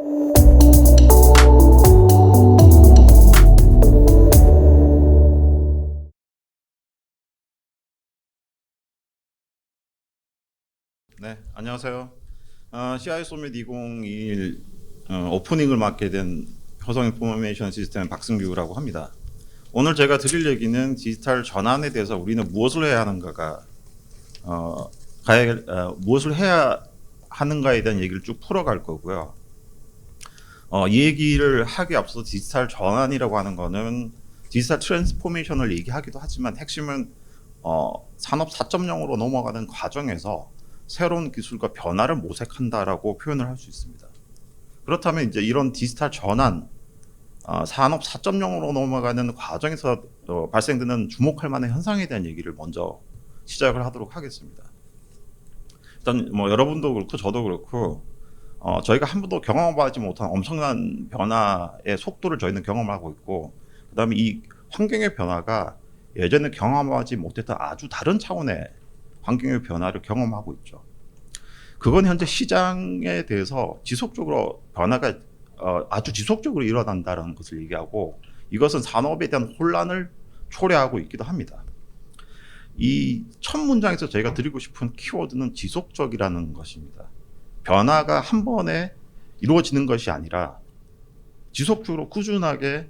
네, 안녕하세요. CI 소밋 2021 오프닝을 맡게 된 효성 인포메이션 시스템 박승규라고 합니다. 오늘 제가 드릴 얘기는 디지털 전환에 대해서 우리는 무엇을 해야 하는가가 무엇을 해야 하는가에 대한 얘기를 쭉 풀어갈 거고요. 이 얘기를 하기 앞서 디지털 전환이라고 하는 거는 디지털 트랜스포메이션을 얘기하기도 하지만 핵심은 산업 4.0으로 넘어가는 과정에서 새로운 기술과 변화를 모색한다라고 표현을 할 수 있습니다. 그렇다면 이제 이런 디지털 전환, 산업 4.0으로 넘어가는 과정에서 발생되는 주목할 만한 현상에 대한 얘기를 먼저 시작을 하도록 하겠습니다. 일단 뭐 여러분도 그렇고 저도 그렇고 저희가 한 번도 경험하지 못한 엄청난 변화의 속도를 저희는 경험하고 있고, 그다음에 이 환경의 변화가 예전에 경험하지 못했던 아주 다른 차원의 환경의 변화를 경험하고 있죠. 그건 현재 시장에 대해서 지속적으로 변화가 아주 지속적으로 일어난다는 것을 얘기하고, 이것은 산업에 대한 혼란을 초래하고 있기도 합니다. 이 첫 문장에서 저희가 드리고 싶은 키워드는 지속적이라는 것입니다. 변화가 한 번에 이루어지는 것이 아니라 지속적으로 꾸준하게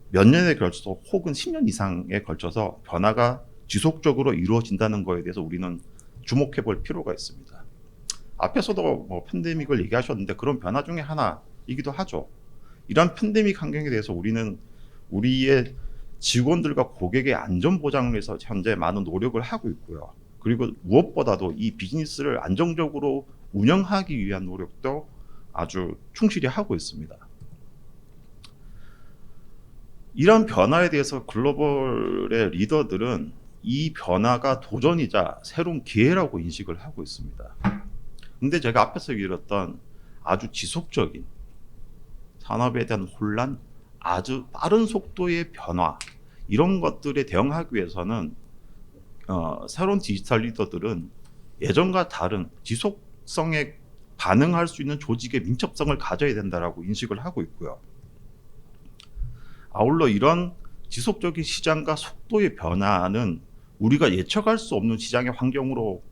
몇 년에 걸쳐서 혹은 10년 이상에 걸쳐서 변화가 지속적으로 이루어진다는 것에 대해서 우리는 주목해 볼 필요가 있습니다. 앞에서도 뭐 팬데믹을 얘기하셨는데 그런 변화 중에 하나이기도 하죠. 이런 팬데믹 환경에 대해서 우리는 우리의 직원들과 고객의 안전 보장을 위해서 현재 많은 노력을 하고 있고요. 그리고 무엇보다도 이 비즈니스를 안정적으로 운영하기 위한 노력도 아주 충실히 하고 있습니다. 이런 변화에 대해서 글로벌의 리더들은 이 변화가 도전이자 새로운 기회라고 인식을 하고 있습니다. 근데 제가 앞에서 얘기했던 아주 지속적인 산업에 대한 혼란, 아주 빠른 속도의 변화, 이런 것들에 대응하기 위해서는 새로운 디지털 리더들은 예전과 다른 지속성에 반응할 수 있는 조직의 민첩성을 가져야 된다라고 인식을 하고 있고요. 아울러 이런 지속적인 시장과 속도의 변화는 우리가 예측할 수 없는 시장의 환경으로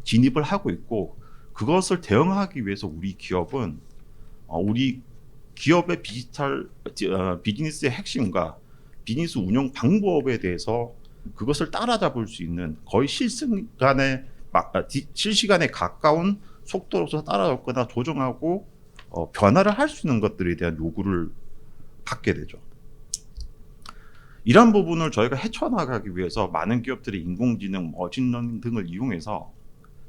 진입을 하고 있고, 그것을 대응하기 위해서 우리 기업은 우리 기업의 디지털 비즈니스의 핵심과 비즈니스 운영 방법에 대해서 그것을 따라잡을 수 있는 거의 실시간에 가까운 속도로서 따라잡거나 조정하고 변화를 할 수 있는 것들에 대한 요구를 받게 되죠. 이런 부분을 저희가 헤쳐나가기 위해서 많은 기업들이 인공지능, 머신러닝 등을 이용해서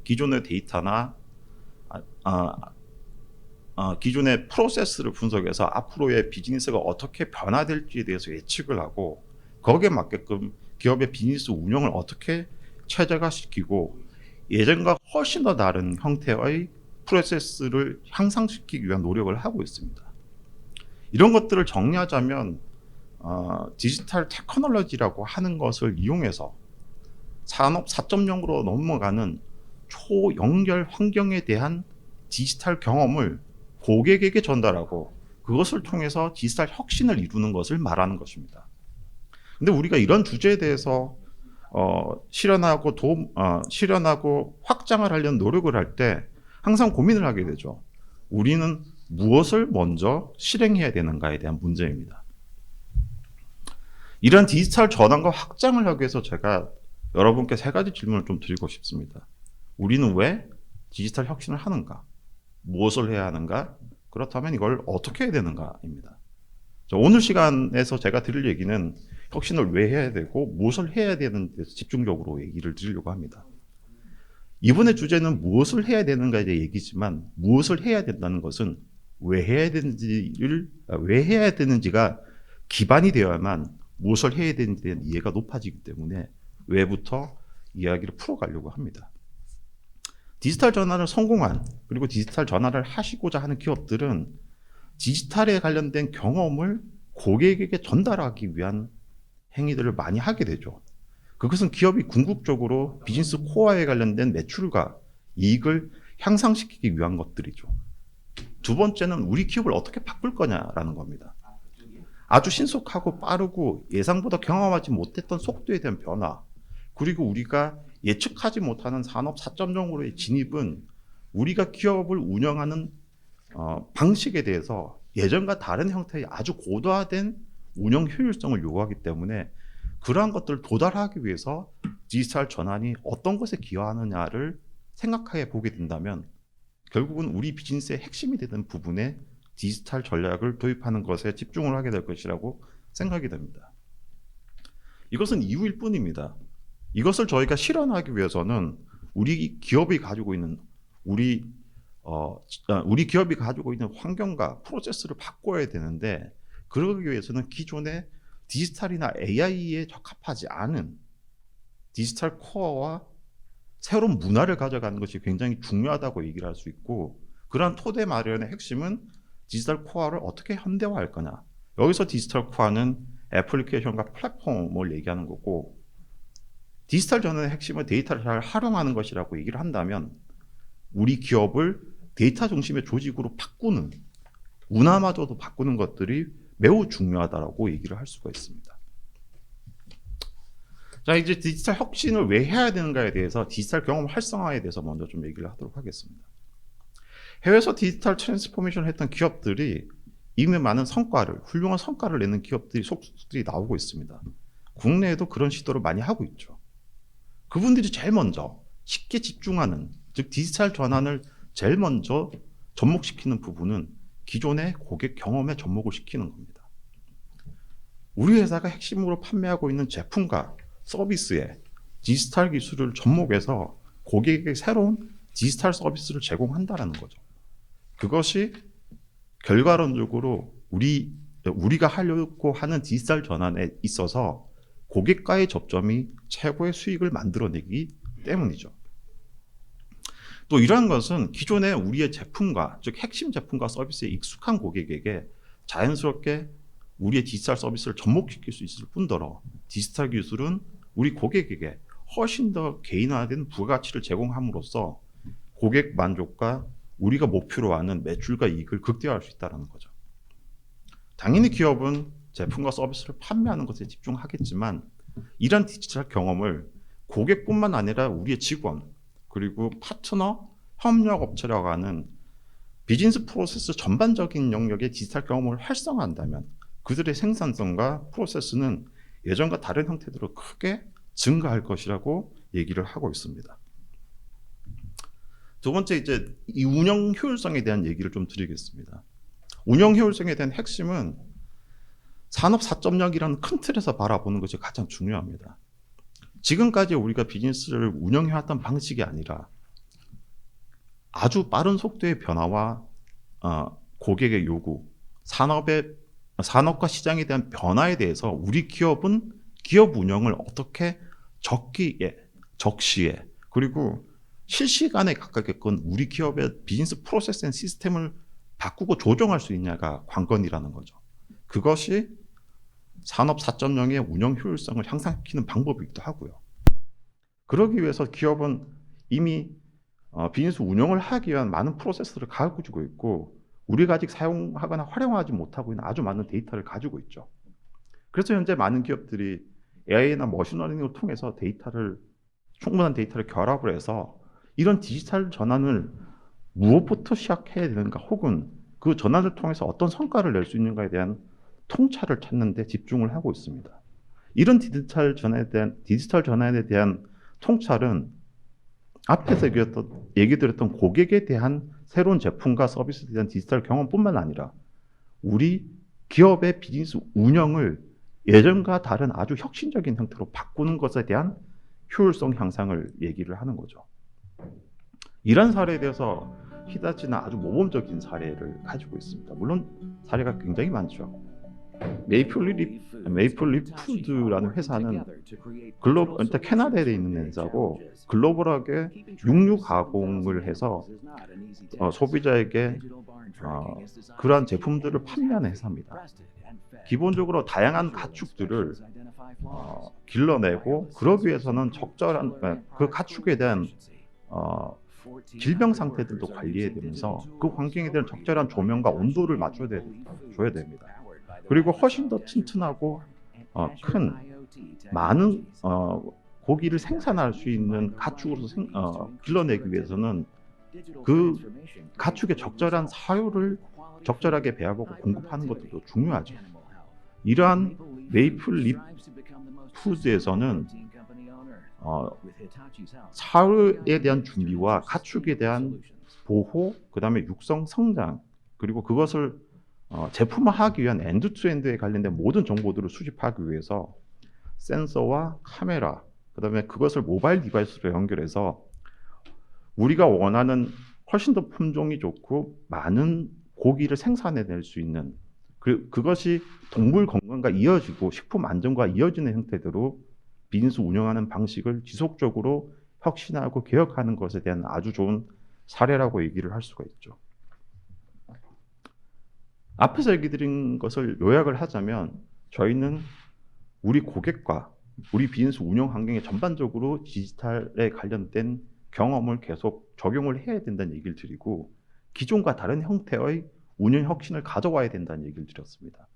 기존의 데이터나 기존의 프로세스를 분석해서 앞으로의 비즈니스가 어떻게 변화될지에 대해서 예측을 하고, 거기에 맞게끔 기업의 비즈니스 운영을 어떻게 최적화시키고 예전과 훨씬 더 다른 형태의 프로세스를 향상시키기 위한 노력을 하고 있습니다. 이런 것들을 정리하자면 디지털 테크놀로지라고 하는 것을 이용해서 산업 4.0으로 넘어가는 초연결 환경에 대한 디지털 경험을 고객에게 전달하고 그것을 통해서 디지털 혁신을 이루는 것을 말하는 것입니다. 근데 우리가 이런 주제에 대해서 실현하고 확장을 하려는 노력을 할 때 항상 고민을 하게 되죠. 우리는 무엇을 먼저 실행해야 되는가에 대한 문제입니다. 이런 디지털 전환과 확장을 하기 위해서 제가 여러분께 세 가지 질문을 좀 드리고 싶습니다. 우리는 왜 디지털 혁신을 하는가? 무엇을 해야 하는가? 그렇다면 이걸 어떻게 해야 되는가입니다. 오늘 시간에서 제가 드릴 얘기는 혁신을 왜 해야 되고 무엇을 해야 되는 데서 집중적으로 얘기를 드리려고 합니다. 이번의 주제는 무엇을 해야 되는가에 대한 얘기지만, 무엇을 해야 된다는 것은 왜 해야 되는지가 기반이 되어야만 무엇을 해야 되는지에 대한 이해가 높아지기 때문에 왜부터 이야기를 풀어가려고 합니다. 디지털 전환을 성공한, 그리고 디지털 전환을 하시고자 하는 기업들은 디지털에 관련된 경험을 고객에게 전달하기 위한 행위들을 많이 하게 되죠. 그것은 기업이 궁극적으로 비즈니스 코어에 관련된 매출과 이익을 향상시키기 위한 것들이죠. 두 번째는 우리 기업을 어떻게 바꿀 거냐라는 겁니다. 아주 신속하고 빠르고 예상보다 경험하지 못했던 속도에 대한 변화, 그리고 우리가 예측하지 못하는 산업 4.0으로의 진입은 우리가 기업을 운영하는 방식에 대해서 예전과 다른 형태의 아주 고도화된 운영 효율성을 요구하기 때문에 그러한 것들을 도달하기 위해서 디지털 전환이 어떤 것에 기여하느냐를 생각해 보게 된다면 결국은 우리 비즈니스의 핵심이 되는 부분에 디지털 전략을 도입하는 것에 집중을 하게 될 것이라고 생각이 됩니다. 이것은 이유일 뿐입니다. 이것을 저희가 실현하기 위해서는 우리 기업이 가지고 있는 우리 기업이 가지고 있는 환경과 프로세스를 바꿔야 되는데, 그러기 위해서는 기존의 디지털이나 AI에 적합하지 않은 디지털 코어와 새로운 문화를 가져가는 것이 굉장히 중요하다고 얘기를 할 수 있고, 그러한 토대 마련의 핵심은 디지털 코어를 어떻게 현대화할 거냐. 여기서 디지털 코어는 애플리케이션과 플랫폼을 얘기하는 거고, 디지털 전환의 핵심은 데이터를 잘 활용하는 것이라고 얘기를 한다면 우리 기업을 데이터 중심의 조직으로 바꾸는, 문화마저도 바꾸는 것들이 매우 중요하다고 얘기를 할 수가 있습니다. 자, 이제 디지털 혁신을 왜 해야 되는가에 대해서, 디지털 경험 활성화에 대해서 먼저 좀 얘기를 하도록 하겠습니다. 해외에서 디지털 트랜스포메이션을 했던 기업들이 이미 많은 성과를, 훌륭한 성과를 내는 기업들이 속속들이 나오고 있습니다. 국내에도 그런 시도를 많이 하고 있죠. 그분들이 제일 먼저 쉽게 집중하는, 즉 디지털 전환을 제일 먼저 접목시키는 부분은 기존의 고객 경험에 접목을 시키는 겁니다. 우리 회사가 핵심으로 판매하고 있는 제품과 서비스에 디지털 기술을 접목해서 고객에게 새로운 디지털 서비스를 제공한다는 거죠. 그것이 결과론적으로 우리가 하려고 하는 디지털 전환에 있어서 고객과의 접점이 최고의 수익을 만들어내기 때문이죠. 또 이러한 것은 기존의 우리의 제품과, 즉 핵심 제품과 서비스에 익숙한 고객에게 자연스럽게 우리의 디지털 서비스를 접목시킬 수 있을 뿐더러, 디지털 기술은 우리 고객에게 훨씬 더 개인화된 부가가치를 제공함으로써 고객 만족과 우리가 목표로 하는 매출과 이익을 극대화할 수 있다는 거죠. 당연히 기업은 제품과 서비스를 판매하는 것에 집중하겠지만, 이런 디지털 경험을 고객뿐만 아니라 우리의 직원, 그리고 파트너, 협력업체라고 하는 비즈니스 프로세스 전반적인 영역의 디지털 경험을 활성화한다면 그들의 생산성과 프로세스는 예전과 다른 형태대로 크게 증가할 것이라고 얘기를 하고 있습니다. 두 번째, 이제 이 운영 효율성에 대한 얘기를 좀 드리겠습니다. 운영 효율성에 대한 핵심은 산업 4.0이라는 큰 틀에서 바라보는 것이 가장 중요합니다. 지금까지 우리가 비즈니스를 운영해왔던 방식이 아니라 아주 빠른 속도의 변화와 고객의 요구, 산업과 시장에 대한 변화에 대해서 우리 기업은 기업 운영을 어떻게 적시에, 그리고 실시간에 가깝게끔 우리 기업의 비즈니스 프로세스 앤 시스템을 바꾸고 조정할 수 있냐가 관건이라는 거죠. 그것이 산업 4.0의 운영 효율성을 향상시키는 방법이기도 하고요. 그러기 위해서 기업은 이미 비즈니스 운영을 하기 위한 많은 프로세스를 가지고 있고, 우리가 아직 사용하거나 활용하지 못하고 있는 아주 많은 데이터를 가지고 있죠. 그래서 현재 많은 기업들이 AI나 머신러닝을 통해서 충분한 데이터를 결합을 해서 이런 디지털 전환을 무엇부터 시작해야 되는가, 혹은 그 전환을 통해서 어떤 성과를 낼 수 있는가에 대한 통찰을 찾는 데 집중을 하고 있습니다. 이런 디지털 전환에 대한 통찰은 앞에서 얘기 드렸던 고객에 대한 새로운 제품과 서비스에 대한 디지털 경험뿐만 아니라 우리 기업의 비즈니스 운영을 예전과 다른 아주 혁신적인 형태로 바꾸는 것에 대한 효율성 향상을 얘기를 하는 거죠. 이런 사례에 대해서 히다치는 아주 모범적인 사례를 가지고 있습니다. 물론 사례가 굉장히 많죠. 메이플립 푸드라는 회사는 일단 캐나다에 있는 회사고, 글로벌하게 육류 가공을 해서 소비자에게 그러한 제품들을 판매하는 회사입니다. 기본적으로 다양한 가축들을 길러내고, 그러기 위해서는 적절한 그 가축에 대한 질병 상태들도 관리해야 되면서 그 환경에 대한 적절한 조명과 온도를 줘야 됩니다. 그리고 훨씬 더 튼튼하고 큰 많은 고기를 생산할 수 있는 가축으로서 길러내기 위해서는 그 가축의 적절한 사료를 적절하게 배합하고 공급하는 것도 중요하죠. 이러한 메이플립 푸드에서는 사료에 대한 준비와 가축에 대한 보호, 그 다음에 육성, 성장, 그리고 그것을 제품화하기 위한 엔드-투-엔드에 관련된 모든 정보들을 수집하기 위해서 센서와 카메라, 그 다음에 그것을 모바일 디바이스로 연결해서 우리가 원하는 훨씬 더 품종이 좋고 많은 고기를 생산해낼 수 있는 그것이 동물 건강과 이어지고 식품 안전과 이어지는 형태대로 비즈니스 운영하는 방식을 지속적으로 혁신하고 개혁하는 것에 대한 아주 좋은 사례라고 얘기를 할 수가 있죠. 앞에서 얘기 드린 것을 요약을 하자면 저희는 우리 고객과 우리 비즈니스 운영 환경에 전반적으로 디지털에 관련된 경험을 계속 적용을 해야 된다는 얘기를 드리고 기존과 다른 형태의 운영 혁신을 가져와야 된다는 얘기를 드렸습니다.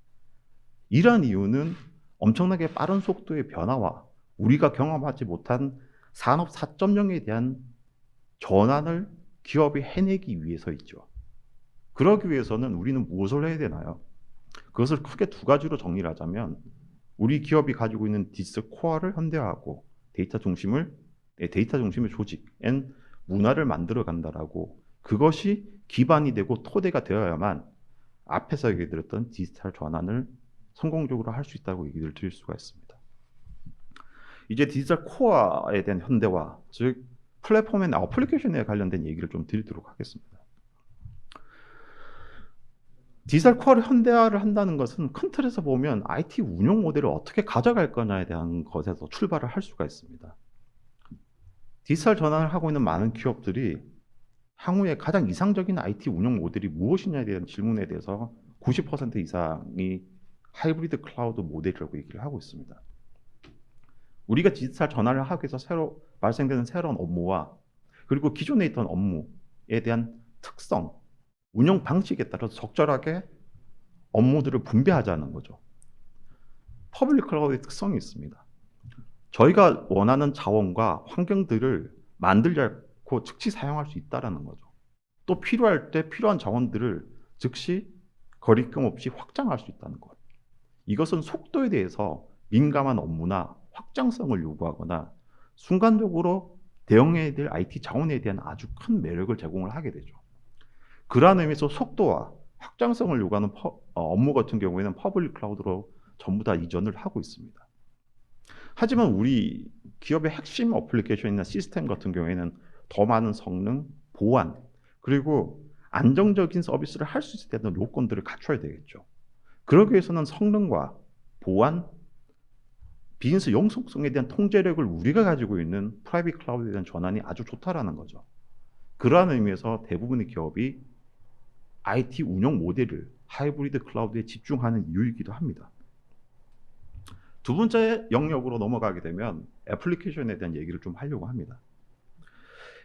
이러한 이유는 엄청나게 빠른 속도의 변화와 우리가 경험하지 못한 산업 4.0에 대한 전환을 기업이 해내기 위해서있죠. 그러기 위해서는 우리는 무엇을 해야 되나요? 그것을 크게 두 가지로 정리를 하자면 우리 기업이 가지고 있는 디지털 코어를 현대화하고 데이터 중심의 조직, 문화를 만들어 간다라고 그것이 기반이 되고 토대가 되어야만 앞에서 얘기 드렸던 디지털 전환을 성공적으로 할 수 있다고 얘기를 드릴 수가 있습니다. 이제 디지털 코어에 대한 현대화, 즉 플랫폼이나 어플리케이션에 관련된 얘기를 좀 드리도록 하겠습니다. 디지털 코어를 현대화를 한다는 것은 큰 틀에서 보면 IT 운영 모델을 어떻게 가져갈 거냐에 대한 것에서 출발을 할 수가 있습니다. 디지털 전환을 하고 있는 많은 기업들이 향후에 가장 이상적인 IT 운영 모델이 무엇이냐에 대한 질문에 대해서 90% 이상이 하이브리드 클라우드 모델이라고 얘기를 하고 있습니다. 우리가 디지털 전환을 하기 위해서 새로 발생되는 새로운 업무와 그리고 기존에 있던 업무에 대한 특성, 운영 방식에 따라서 적절하게 업무들을 분배하자는 거죠. 퍼블릭 클라우드의 특성이 있습니다. 저희가 원하는 자원과 환경들을 만들지 않고 즉시 사용할 수 있다는 거죠. 또 필요할 때 필요한 자원들을 즉시 거리낌 없이 확장할 수 있다는 것. 이것은 속도에 대해서 민감한 업무나 확장성을 요구하거나 순간적으로 대응해야 될 IT 자원에 대한 아주 큰 매력을 제공을 하게 되죠. 그러한 의미에서 속도와 확장성을 요구하는 업무 같은 경우에는 퍼블릭 클라우드로 전부 다 이전을 하고 있습니다. 하지만 우리 기업의 핵심 어플리케이션이나 시스템 같은 경우에는 더 많은 성능, 보안, 그리고 안정적인 서비스를 할 수 있을 때는 요건들을 갖춰야 되겠죠. 그러기 위해서는 성능과 보안, 비즈니스 영속성에 대한 통제력을 우리가 가지고 있는 프라이빗 클라우드에 대한 전환이 아주 좋다라는 거죠. 그러한 의미에서 대부분의 기업이 IT 운영 모델을 하이브리드 클라우드에 집중하는 이유이기도 합니다. 두 번째 영역으로 넘어가게 되면 애플리케이션에 대한 얘기를 좀 하려고 합니다.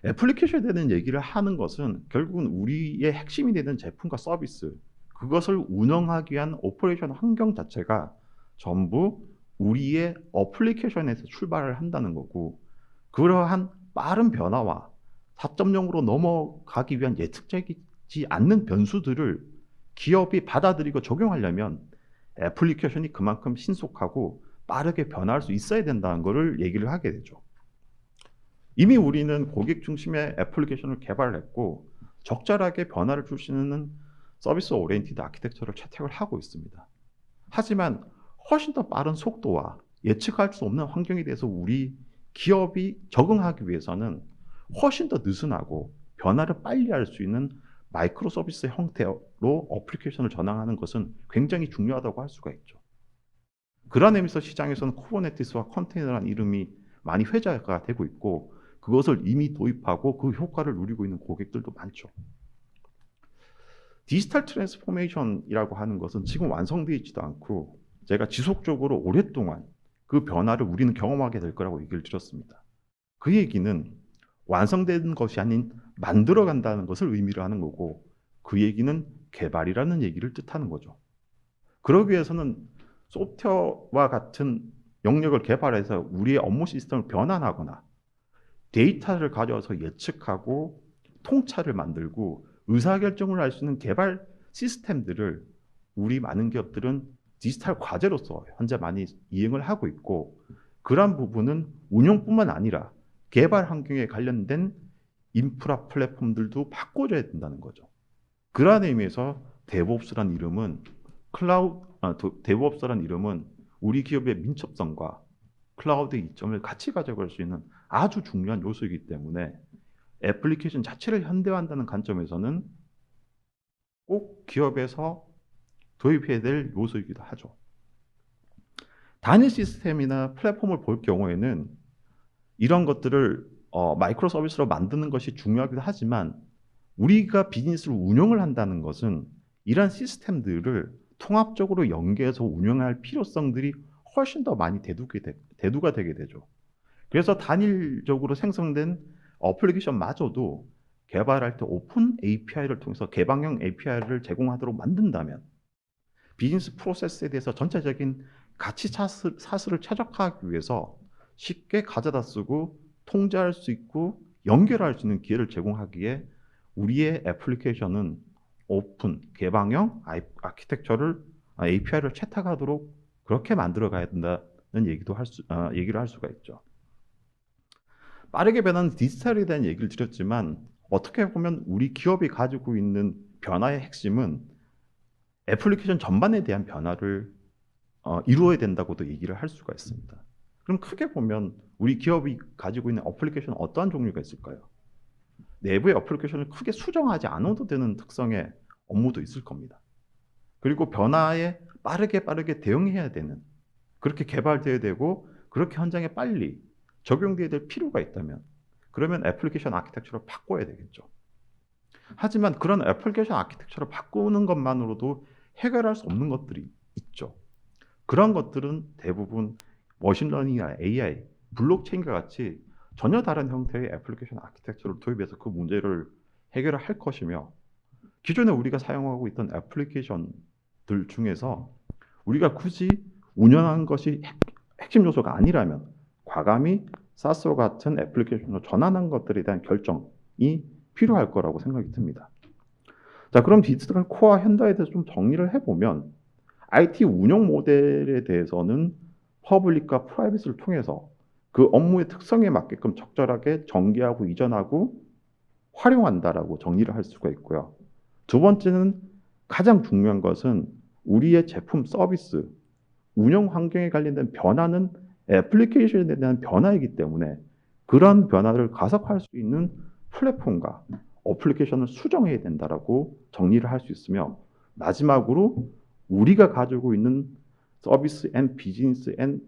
애플리케이션에 대한 얘기를 하는 것은 결국은 우리의 핵심이 되는 제품과 서비스, 그것을 운영하기 위한 오퍼레이션 환경 자체가 전부 우리의 어플리케이션에서 출발을 한다는 거고, 그러한 빠른 변화와 4.0으로 넘어가기 위한 예측되지 않는 변수들을 기업이 받아들이고 적용하려면 애플리케이션이 그만큼 신속하고 빠르게 변화할 수 있어야 된다는 것을 얘기를 하게 되죠. 이미 우리는 고객 중심의 애플리케이션을 개발했고 적절하게 변화를 줄 수 있는 서비스 오리엔티드 아키텍처를 채택을 하고 있습니다. 하지만 훨씬 더 빠른 속도와 예측할 수 없는 환경에 대해서 우리 기업이 적응하기 위해서는 훨씬 더 느슨하고 변화를 빨리 할 수 있는 마이크로 서비스 형태로 어플리케이션을 전환하는 것은 굉장히 중요하다고 할 수가 있죠. 그런 의미에서 시장에서는 쿠버네티스와 컨테이너라는 이름이 많이 회자가 되고 있고 그것을 이미 도입하고 그 효과를 누리고 있는 고객들도 많죠. 디지털 트랜스포메이션이라고 하는 것은 지금 완성되어 있지도 않고 제가 지속적으로 오랫동안 그 변화를 우리는 경험하게 될 거라고 얘기를 드렸습니다. 그 얘기는 완성된 것이 아닌 만들어간다는 것을 의미를 하는 거고, 그 얘기는 개발이라는 얘기를 뜻하는 거죠. 그러기 위해서는 소프트웨어와 같은 영역을 개발해서 우리의 업무 시스템을 변환하거나 데이터를 가져와서 예측하고 통찰을 만들고 의사결정을 할 수 있는 개발 시스템들을 우리 많은 기업들은 디지털 과제로서 현재 많이 이행을 하고 있고, 그러한 부분은 운영뿐만 아니라 개발 환경에 관련된 인프라 플랫폼들도 바꿔줘야 된다는 거죠. 그러한 의미에서 데브옵스란 이름은 데브옵스란 이름은 우리 기업의 민첩성과 클라우드 이점을 같이 가져갈 수 있는 아주 중요한 요소이기 때문에 애플리케이션 자체를 현대화한다는 관점에서는 꼭 기업에서 도입해야 될 요소이기도 하죠. 단일 시스템이나 플랫폼을 볼 경우에는 이런 것들을 마이크로 서비스로 만드는 것이 중요하기도 하지만, 우리가 비즈니스를 운영을 한다는 것은 이러한 시스템들을 통합적으로 연계해서 운영할 필요성들이 훨씬 더 많이 대두가 되게 되죠. 그래서 단일적으로 생성된 어플리케이션마저도 개발할 때 오픈 API를 통해서 개방형 API를 제공하도록 만든다면 비즈니스 프로세스에 대해서 전체적인 가치 사슬을 최적화하기 위해서 쉽게 가져다 쓰고 통제할 수 있고 연결할 수 있는 기회를 제공하기에 우리의 애플리케이션은 오픈, 개방형 아키텍처를 API를 채택하도록 그렇게 만들어 가야 된다는 얘기를 할 수가 있죠. 빠르게 변하는 디지털에 대한 얘기를 드렸지만, 어떻게 보면 우리 기업이 가지고 있는 변화의 핵심은 애플리케이션 전반에 대한 변화를 이루어야 된다고도 얘기를 할 수가 있습니다. 그럼 크게 보면 우리 기업이 가지고 있는 애플리케이션은 어떠한 종류가 있을까요? 내부의 애플리케이션을 크게 수정하지 않아도 되는 특성의 업무도 있을 겁니다. 그리고 변화에 빠르게 대응해야 되는, 그렇게 개발되어야 되고 그렇게 현장에 빨리 적용되어야 될 필요가 있다면, 그러면 애플리케이션 아키텍처를 바꿔야 되겠죠. 하지만 그런 애플리케이션 아키텍처를 바꾸는 것만으로도 해결할 수 없는 것들이 있죠. 그런 것들은 대부분 머신러닝이나 AI, 블록체인과 같이 전혀 다른 형태의 애플리케이션 아키텍처를 도입해서 그 문제를 해결을 할 것이며, 기존에 우리가 사용하고 있던 애플리케이션들 중에서 우리가 굳이 운영한 것이 핵심 요소가 아니라면 과감히 SaaS와 같은 애플리케이션으로 전환한 것들에 대한 결정이 필요할 거라고 생각이 듭니다. 자, 그럼 디지털 코어와 현대에 대해서 좀 정리를 해보면, IT 운영 모델에 대해서는 퍼블릭과 프라이빗을 통해서 그 업무의 특성에 맞게끔 적절하게 전개하고 이전하고 활용한다라고 정리를 할 수가 있고요. 두 번째는 가장 중요한 것은 우리의 제품 서비스, 운영 환경에 관련된 변화는 애플리케이션에 대한 변화이기 때문에 그런 변화를 가속화할 수 있는 플랫폼과 어플리케이션을 수정해야 된다라고 정리를 할 수 있으며, 마지막으로 우리가 가지고 있는 서비스 앤 비즈니스 앤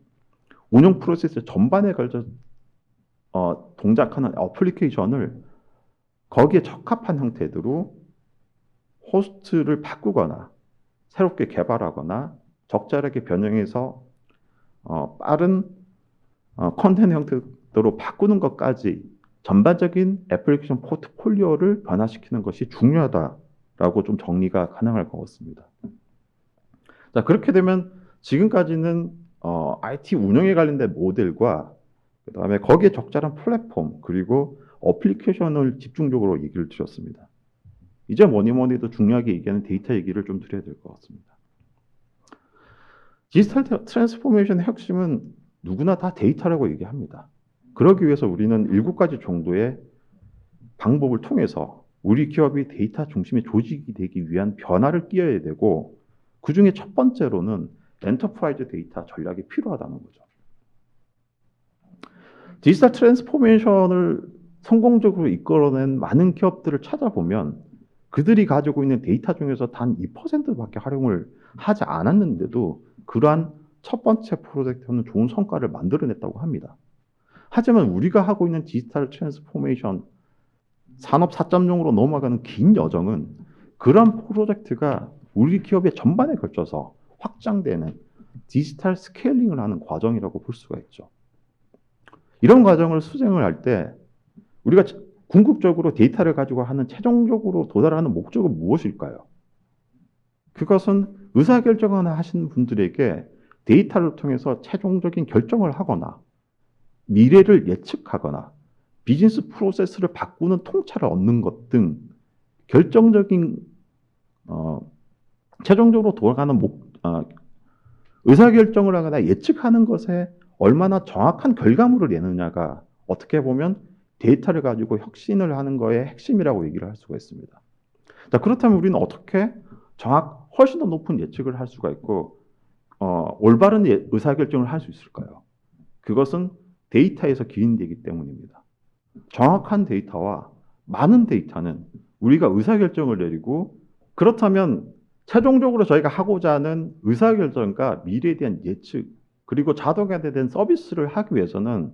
운영 프로세스 전반에 걸쳐 동작하는 어플리케이션을 거기에 적합한 형태로 호스트를 바꾸거나 새롭게 개발하거나 적절하게 변형해서 빠른 컨텐츠 형태로 바꾸는 것까지 전반적인 애플리케이션 포트폴리오를 변화시키는 것이 중요하다라고 좀 정리가 가능할 것 같습니다. 자, 그렇게 되면 지금까지는 IT 운영에 관련된 모델과 그다음에 거기에 적절한 플랫폼 그리고 어플리케이션을 집중적으로 얘기를 드렸습니다. 이제 뭐니 해도 중요하게 얘기하는 데이터 얘기를 좀 드려야 될 것 같습니다. 디지털 트랜스포메이션의 핵심은 누구나 다 데이터라고 얘기합니다. 그러기 위해서 우리는 7가지 정도의 방법을 통해서 우리 기업이 데이터 중심의 조직이 되기 위한 변화를 띄어야 되고, 그 중에 첫 번째로는 엔터프라이즈 데이터 전략이 필요하다는 거죠. 디지털 트랜스포메이션을 성공적으로 이끌어낸 많은 기업들을 찾아보면 그들이 가지고 있는 데이터 중에서 단 2%밖에 활용을 하지 않았는데도 그러한 첫 번째 프로젝트는 좋은 성과를 만들어냈다고 합니다. 하지만 우리가 하고 있는 디지털 트랜스포메이션 산업 4.0으로 넘어가는 긴 여정은 그런 프로젝트가 우리 기업의 전반에 걸쳐서 확장되는 디지털 스케일링을 하는 과정이라고 볼 수가 있죠. 이런 과정을 수행을 할 때 우리가 궁극적으로 데이터를 가지고 하는 최종적으로 도달하는 목적은 무엇일까요? 그것은 의사결정을 하시는 분들에게 데이터를 통해서 최종적인 결정을 하거나 미래를 예측하거나 비즈니스 프로세스를 바꾸는 통찰을 얻는 것 등 결정적인 최종적으로 돌아가는 의사결정을 하거나 예측하는 것에 얼마나 정확한 결과물을 내느냐가 어떻게 보면 데이터를 가지고 혁신을 하는 거의 핵심이라고 얘기를 할 수가 있습니다. 자, 그렇다면 우리는 어떻게 훨씬 더 높은 예측을 할 수가 있고 올바른 의사결정을 할 수 있을까요? 그것은 데이터에서 기인되기 때문입니다. 정확한 데이터와 많은 데이터는 우리가 의사결정을 내리고 그렇다면 최종적으로 저희가 하고자 하는 의사결정과 미래에 대한 예측 그리고 자동화에 대한 서비스를 하기 위해서는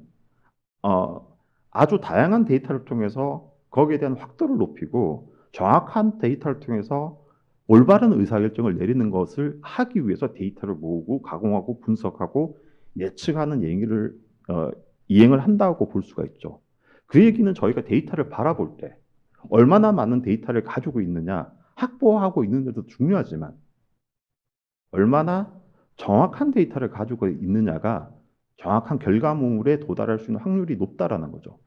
아주 다양한 데이터를 통해서 거기에 대한 확도를 높이고 정확한 데이터를 통해서 올바른 의사결정을 내리는 것을 하기 위해서 데이터를 모으고 가공하고 분석하고 예측하는 이행을 한다고 볼 수가 있죠. 그 얘기는 저희가 데이터를 바라볼 때 얼마나 많은 데이터를 가지고 있느냐, 확보하고 있는데도 중요하지만 얼마나 정확한 데이터를 가지고 있느냐가 정확한 결과물에 도달할 수 있는 확률이 높다라는 거죠.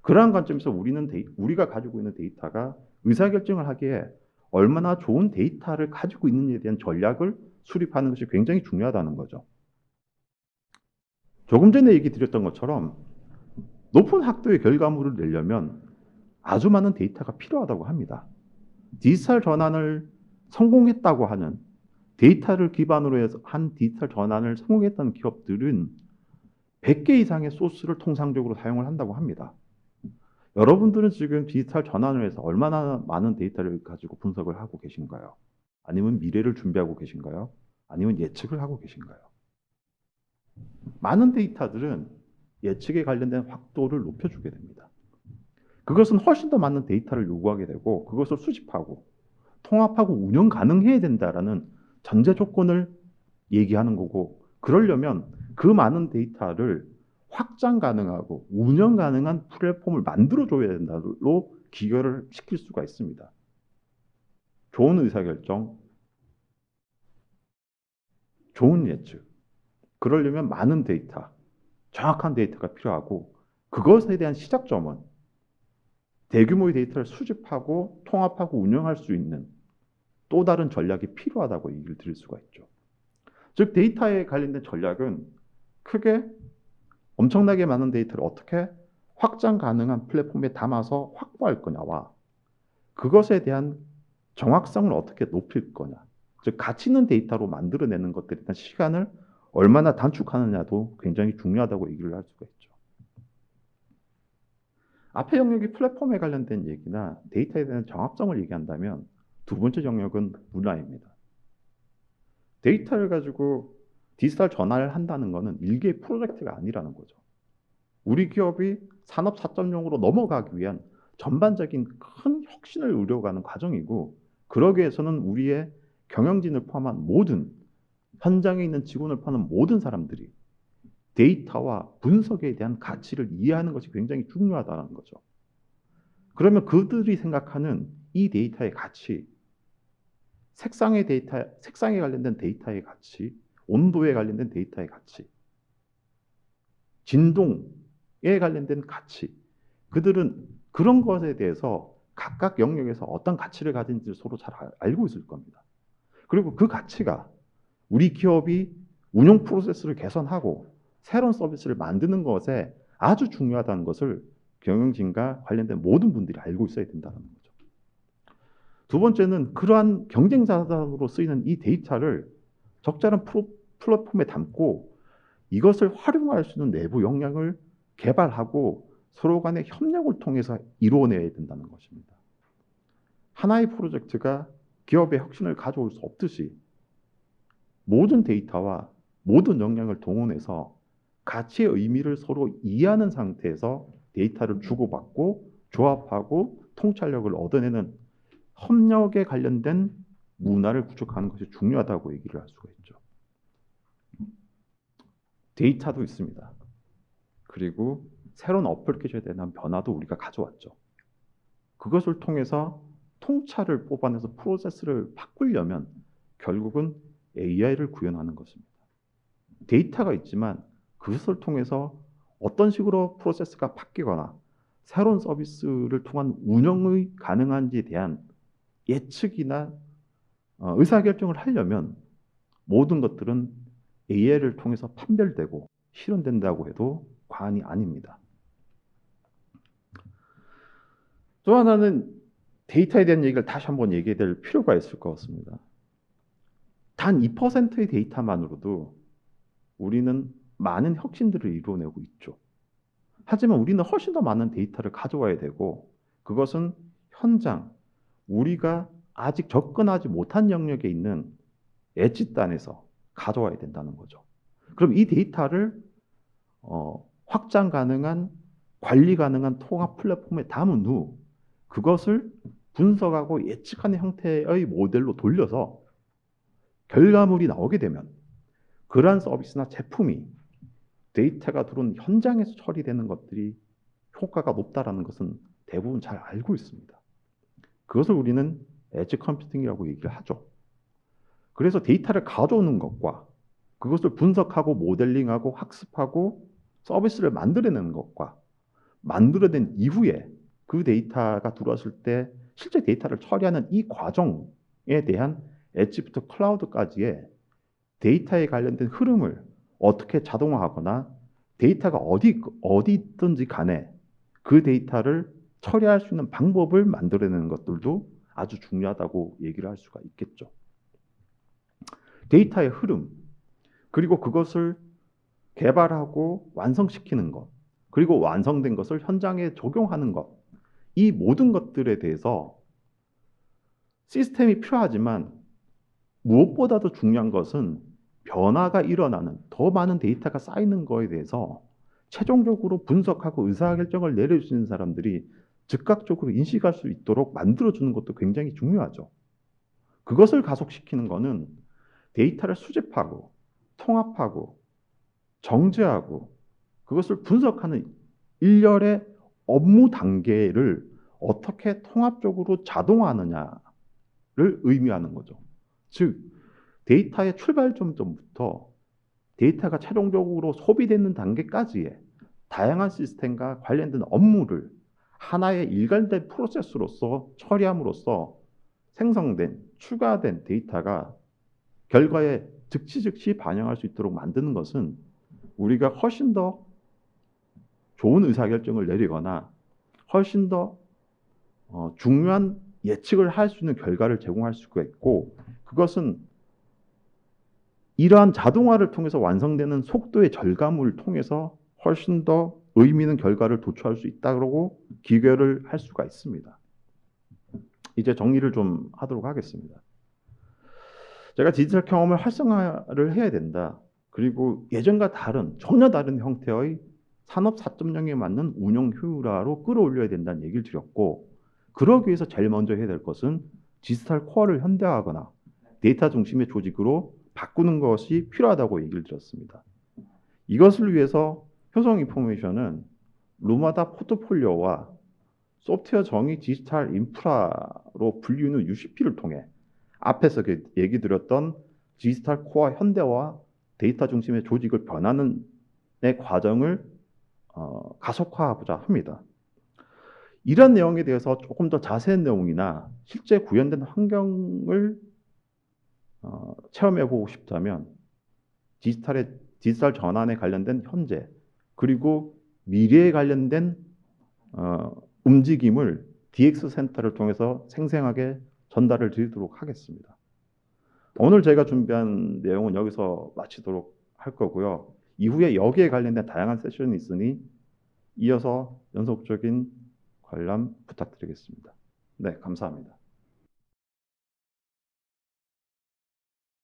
그러한 관점에서 우리가 가지고 있는 데이터가 의사결정을 하기에 얼마나 좋은 데이터를 가지고 있는지에 대한 전략을 수립하는 것이 굉장히 중요하다는 거죠. 조금 전에 얘기 드렸던 것처럼 높은 확도의 결과물을 내려면 아주 많은 데이터가 필요하다고 합니다. 디지털 전환을 성공했다고 하는 데이터를 기반으로 해서 한 디지털 전환을 성공했다는 기업들은 100개 이상의 소스를 통상적으로 사용을 한다고 합니다. 여러분들은 지금 디지털 전환을 해서 얼마나 많은 데이터를 가지고 분석을 하고 계신가요? 아니면 미래를 준비하고 계신가요? 아니면 예측을 하고 계신가요? 많은 데이터들은 예측에 관련된 확도를 높여주게 됩니다. 그것은 훨씬 더 많은 데이터를 요구하게 되고 그것을 수집하고 통합하고 운영 가능해야 된다라는 전제 조건을 얘기하는 거고 그러려면 그 많은 데이터를 확장 가능하고 운영 가능한 플랫폼을 만들어줘야 된다로 기여를 시킬 수가 있습니다. 좋은 의사결정, 좋은 예측. 그러려면 많은 데이터, 정확한 데이터가 필요하고 그것에 대한 시작점은 대규모의 데이터를 수집하고 통합하고 운영할 수 있는 또 다른 전략이 필요하다고 얘기를 드릴 수가 있죠. 즉 데이터에 관련된 전략은 크게 엄청나게 많은 데이터를 어떻게 확장 가능한 플랫폼에 담아서 확보할 거냐와 그것에 대한 정확성을 어떻게 높일 거냐. 즉 가치 있는 데이터로 만들어내는 것들에 대한 시간을 얼마나 단축하느냐도 굉장히 중요하다고 얘기를 할 수가 있죠. 앞의 영역이 플랫폼에 관련된 얘기나 데이터에 대한 정합성을 얘기한다면 두 번째 영역은 문화입니다. 데이터를 가지고 디지털 전환을 한다는 것은 일개의 프로젝트가 아니라는 거죠. 우리 기업이 산업 4.0으로 넘어가기 위한 전반적인 큰 혁신을 이루어가는 과정이고 그러기 위해서는 우리의 경영진을 포함한 모든 현장에 있는 직원을 포함한 모든 사람들이 데이터와 분석에 대한 가치를 이해하는 것이 굉장히 중요하다는 거죠. 그러면 그들이 생각하는 이 데이터의 가치, 색상에 관련된 데이터의 가치, 온도에 관련된 데이터의 가치, 진동에 관련된 가치, 그들은 그런 것에 대해서 각각 영역에서 어떤 가치를 가진지 서로 잘 알고 있을 겁니다. 그리고 그 가치가 우리 기업이 운영 프로세스를 개선하고 새로운 서비스를 만드는 것에 아주 중요하다는 것을 경영진과 관련된 모든 분들이 알고 있어야 된다는 거죠. 두 번째는 그러한 경쟁 자산으로 쓰이는 이 데이터를 적절한 플랫폼에 담고 이것을 활용할 수 있는 내부 역량을 개발하고 서로 간의 협력을 통해서 이루어내야 된다는 것입니다. 하나의 프로젝트가 기업의 혁신을 가져올 수 없듯이 모든 데이터와 모든 역량을 동원해서 가치의 의미를 서로 이해하는 상태에서 데이터를 주고받고 조합하고 통찰력을 얻어내는 협력에 관련된 문화를 구축하는 것이 중요하다고 얘기를 할 수가 있죠. 데이터도 있습니다. 그리고 새로운 어플리케이션에 대한 변화도 우리가 가져왔죠. 그것을 통해서 통찰을 뽑아내서 프로세스를 바꾸려면 결국은 AI를 구현하는 것입니다. 데이터가 있지만 그것을 통해서 어떤 식으로 프로세스가 바뀌거나 새로운 서비스를 통한 운영이 가능한지에 대한 예측이나 의사결정을 하려면 모든 것들은 AI를 통해서 판별되고 실현된다고 해도 과언이 아닙니다. 또 하나는 데이터에 대한 얘기를 다시 한번 얘기해야 될 필요가 있을 것 같습니다. 단 2%의 데이터만으로도 우리는 많은 혁신들을 이루어내고 있죠. 하지만 우리는 훨씬 더 많은 데이터를 가져와야 되고 그것은 현장, 우리가 아직 접근하지 못한 영역에 있는 엣지단에서 가져와야 된다는 거죠. 그럼 이 데이터를 확장 가능한, 관리 가능한 통합 플랫폼에 담은 후 그것을 분석하고 예측하는 형태의 모델로 돌려서 결과물이 나오게 되면 그러한 서비스나 제품이 데이터가 들어온 현장에서 처리되는 것들이 효과가 높다라는 것은 대부분 잘 알고 있습니다. 그것을 우리는 엣지 컴퓨팅이라고 얘기를 하죠. 그래서 데이터를 가져오는 것과 그것을 분석하고 모델링하고 학습하고 서비스를 만들어내는 것과 만들어낸 이후에 그 데이터가 들어왔을 때 실제 데이터를 처리하는 이 과정에 대한 엣지부터 클라우드까지의 데이터에 관련된 흐름을 어떻게 자동화하거나 데이터가 어디 있든지 간에 그 데이터를 처리할 수 있는 방법을 만들어내는 것들도 아주 중요하다고 얘기를 할 수가 있겠죠. 데이터의 흐름, 그리고 그것을 개발하고 완성시키는 것, 그리고 완성된 것을 현장에 적용하는 것, 이 모든 것들에 대해서 시스템이 필요하지만 무엇보다도 중요한 것은 변화가 일어나는 더 많은 데이터가 쌓이는 것에 대해서 최종적으로 분석하고 의사결정을 내릴 수 있는 사람들이 즉각적으로 인식할 수 있도록 만들어주는 것도 굉장히 중요하죠. 그것을 가속시키는 것은 데이터를 수집하고 통합하고 정제하고 그것을 분석하는 일련의 업무 단계를 어떻게 통합적으로 자동화하느냐를 의미하는 거죠. 즉 데이터의 출발점부터 데이터가 최종적으로 소비되는 단계까지의 다양한 시스템과 관련된 업무를 하나의 일관된 프로세스로서 처리함으로써 생성된 추가된 데이터가 결과에 즉시 반영할 수 있도록 만드는 것은 우리가 훨씬 더 좋은 의사결정을 내리거나 훨씬 더 중요한 예측을 할 수 있는 결과를 제공할 수가 있고 그것은 이러한 자동화를 통해서 완성되는 속도의 절감을 통해서 훨씬 더 의미 있는 결과를 도출할 수 있다고 기결을 할 수가 있습니다. 이제 정리를 좀 하도록 하겠습니다. 제가 디지털 경험을 활성화를 해야 된다. 그리고 예전과 전혀 다른 형태의 산업 4.0에 맞는 운영 효율화로 끌어올려야 된다는 얘기를 드렸고 그러기 위해서 제일 먼저 해야 될 것은 디지털 코어를 현대화하거나 데이터 중심의 조직으로 바꾸는 것이 필요하다고 얘기를 드렸습니다. 이것을 위해서 효성 인포메이션은 루마다 포트폴리오와 소프트웨어 정의 디지털 인프라로 불리는 UCP를 통해 앞에서 얘기 드렸던 디지털 코어 현대화 데이터 중심의 조직을 변하는 과정을 가속화하고자 합니다. 이런 내용에 대해서 조금 더 자세한 내용이나 실제 구현된 환경을 체험해보고 싶다면 디지털 전환에 관련된 현재 그리고 미래에 관련된 움직임을 DX 센터를 통해서 생생하게 전달을 드리도록 하겠습니다. 오늘 제가 준비한 내용은 여기서 마치도록 할 거고요. 이후에 여기에 관련된 다양한 세션이 있으니 이어서 연속적인 관람 부탁드리겠습니다. 네, 감사합니다.